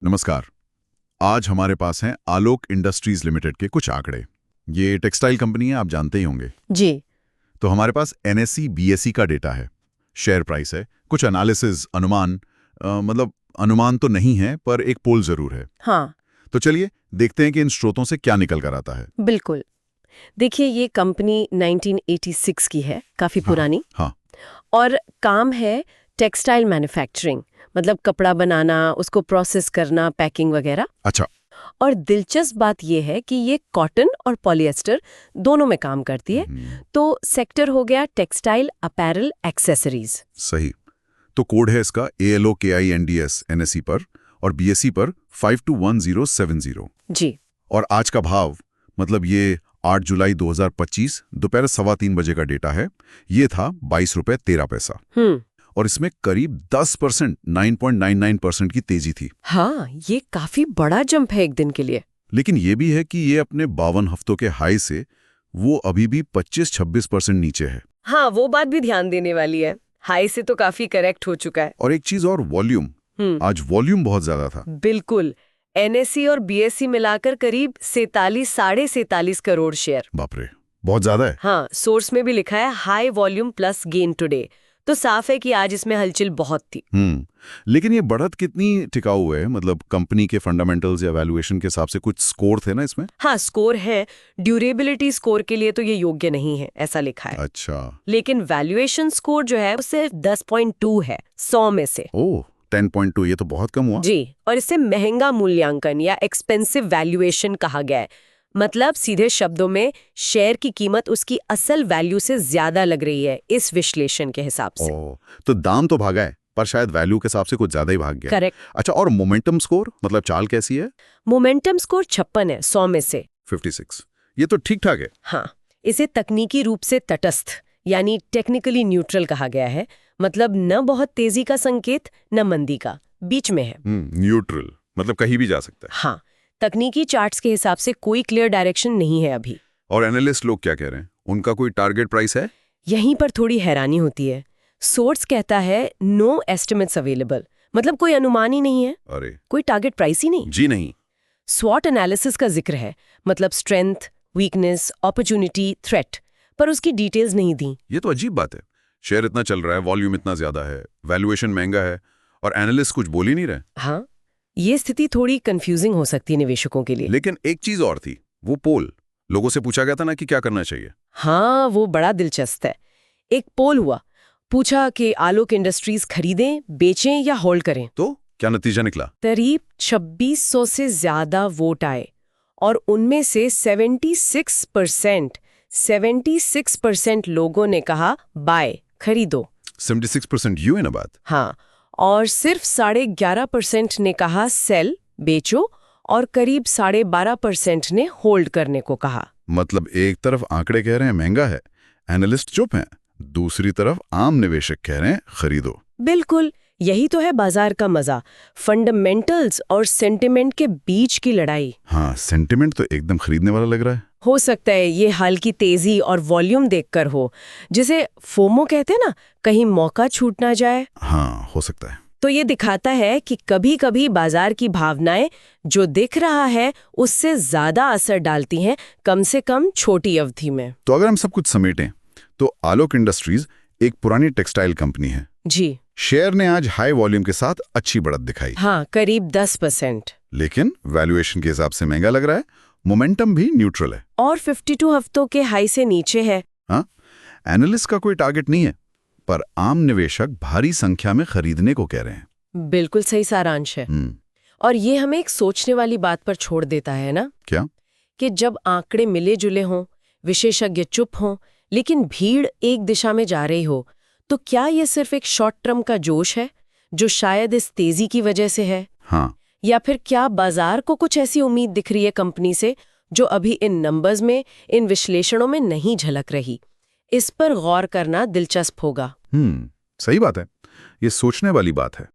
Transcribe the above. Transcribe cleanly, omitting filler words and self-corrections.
नमस्कार। आज हमारे पास हैं आलोक इंडस्ट्रीज लिमिटेड के कुछ आंकड़े। ये टेक्सटाइल कंपनी है, आप जानते ही होंगे। जी। तो हमारे पास एनएसई बीएसई का डेटा है, शेयर प्राइस है, कुछ एनालिसिस, अनुमान, मतलब अनुमान तो नहीं है पर एक पोल जरूर है। हाँ, तो चलिए देखते हैं कि इन स्रोतों से क्या निकल कर आता है। बिल्कुल। देखिए, ये कंपनी 1986 की है, काफी पुरानी। हाँ। और काम है टेक्सटाइल मैन्युफैक्चरिंग, मतलब कपड़ा बनाना, उसको प्रोसेस करना, पैकिंग वगैरह। अच्छा। और दिलचस्प बात ये है कि ये कॉटन और पॉलिएस्टर दोनों में काम करती है। तो सेक्टर हो गया टेक्सटाइल, अपैरल, एक्सेसरीज। सही। तो कोड है इसका ALOKINDS एनएसई पर और बीएसई पर 521070। जी। और आज का भाव, मतलब ये 8 जुलाई 2025 दोपहर 3:15 बजे का डेटा है, ये था 22 रुपये 13 पैसा। और इसमें करीब 10%, 9.99% की तेजी थी। हाँ, ये काफी बड़ा जंप है एक दिन के लिए। लेकिन ये भी है कि ये अपने 52 हफ्तों के हाई से वो अभी भी 25-26% नीचे है। हाँ, वो बात भी ध्यान देने वाली है। हाई से तो काफी करेक्ट हो चुका है। और एक चीज और, वॉल्यूम। आज वॉल्यूम बहुत ज्यादा था। बिल्कुल। एनएसई और बीएसई मिलाकर करीब 47-47.5 करोड़ शेयर। बाप रे, बहुत ज्यादा है। हाँ, सोर्स में भी लिखा है high volume plus gain today. तो साफ है कि आज इसमें हलचल बहुत थी। लेकिन ये बढ़त कितनी टिकाऊ है? मतलब कंपनी के फंडामेंटल्स या वैल्यूएशन के हिसाब से कुछ स्कोर थे ना इसमें? हाँ, स्कोर है। ड्यूरेबिलिटी स्कोर के लिए तो ये योग्य नहीं है, ऐसा लिखा है। अच्छा। लेकिन वैल्यूएशन स्कोर जो है वो सिर्फ 10.2 है 100 में से। ओह, 10.2, ये तो बहुत कम हुआ। जी। और इसे महंगा मूल्यांकन या एक्सपेंसिव वैल्यूएशन कहा गया है। मतलब सीधे शब्दों में शेयर की कीमत उसकी असल वैल्यू से ज्यादा लग रही है इस विश्लेषण के हिसाब से। तो दाम तो भागा है पर शायद वैल्यू के हिसाब से कुछ ज्यादा ही भाग गया। करेक्ट। अच्छा, और मोमेंटम स्कोर, मतलब चाल कैसी है? मोमेंटम स्कोर 56 है 100 में से। 56, ये तो ठीक ठाक है। हाँ, इसे तकनीकी रूप से तटस्थ यानी टेक्निकली न्यूट्रल कहा गया है। मतलब न बहुत तेजी का संकेत न मंदी का, बीच में है। न्यूट्रल मतलब कहीं भी जा सकता है। हाँ, तकनीकी चार्ट्स के हिसाब से कोई क्लियर डायरेक्शन नहीं है अभी। और एनालिस्ट लोग क्या कह रहे हैं? उनका कोई टारगेट प्राइस है? यहीं पर थोड़ी हैरानी होती है। सोर्स कहता है नो एस्टिमेट्स अवेलेबल, मतलब कोई अनुमान ही नहीं है। अरे, कोई टारगेट प्राइस ही नहीं। जी नहीं। स्वॉट एनालिसिस का जिक्र है, मतलब स्ट्रेंथ, वीकनेस, अपॉर्चुनिटी, थ्रेट, पर उसकी डिटेल्स नहीं दी। ये तो अजीब बात है। शेयर इतना चल रहा है, वॉल्यूम इतना ज्यादा है, वैल्यूएशन महंगा है और एनालिस्ट कुछ बोल ही नहीं रहे। हाँ, ये स्थिति थोड़ी कंफ्यूजिंग हो सकती है निवेशकों के लिए। लेकिन एक चीज और थी, वो पोल। लोगों से पूछा गया था ना कि क्या करना चाहिए। हाँ, वो बड़ा दिलचस्प है। एक पोल हुआ, पूछा कि आलोक इंडस्ट्रीज खरीदें, बेचें या होल्ड करें। तो क्या नतीजा निकला? करीब 2600 से ज्यादा वोट आए और उनमें से 76% लोगों ने कहा बाय, खरीदो। 76% यू है ना बात? हाँ, और सिर्फ 11.5% ने कहा सेल, बेचो, और करीब 12.5% ने होल्ड करने को कहा। मतलब एक तरफ आंकड़े कह रहे हैं महंगा है, एनालिस्ट चुप हैं, दूसरी तरफ आम निवेशक कह रहे हैं खरीदो। बिल्कुल, यही तो है बाजार का मजा, फंडामेंटल्स और सेंटिमेंट के बीच की लड़ाई। हाँ, सेंटिमेंट तो एकदम खरीदने वाला लग रहा है। हो सकता है ये हाल की तेजी और वॉल्यूम देखकर हो, जिसे फोमो कहते हैं ना, कहीं मौका छूट ना जाए। हाँ, हो सकता है। तो ये दिखाता है कि कभी-कभी बाजार की भावनाएं जो दिख रहा है उससे ज्यादा असर डालती हैं, कम से कम छोटी अवधि में। तो अगर हम सब कुछ समेटें तो आलोक इंडस्ट्रीज एक पुरानी टेक्सटाइल कंपनी है। जी। शेयर ने आज हाई वॉल्यूम के साथ अच्छी बढ़त दिखाई। हाँ, करीब 10%। लेकिन वैल्यूएशन के हिसाब से महंगा लग रहा है। मोमेंटम भी न्यूट्रल है और 52 हफ्तों के हाई से नीचे है। हाँ, एनालिस्ट का कोई टारगेट नहीं है पर आम निवेशक भारी संख्या में खरीदने को कह रहे हैं। बिल्कुल सही सारांश है। और ये हमें एक सोचने वाली बात पर छोड़ देता है ना। क्या? कि जब आंकड़े मिले जुले हों, विशेषज्ञ चुप हों, लेकिन भीड़ एक दिशा में जा रही हो, तो क्या ये सिर्फ एक शॉर्ट टर्म का जोश है जो शायद इस तेजी की वजह से है? हाँ। या फिर क्या बाजार को कुछ ऐसी उम्मीद दिख रही है कंपनी से जो अभी इन नंबर्स में, इन विश्लेषणों में नहीं झलक रही? इस पर गौर करना दिलचस्प होगा। सही बात है, ये सोचने वाली बात है।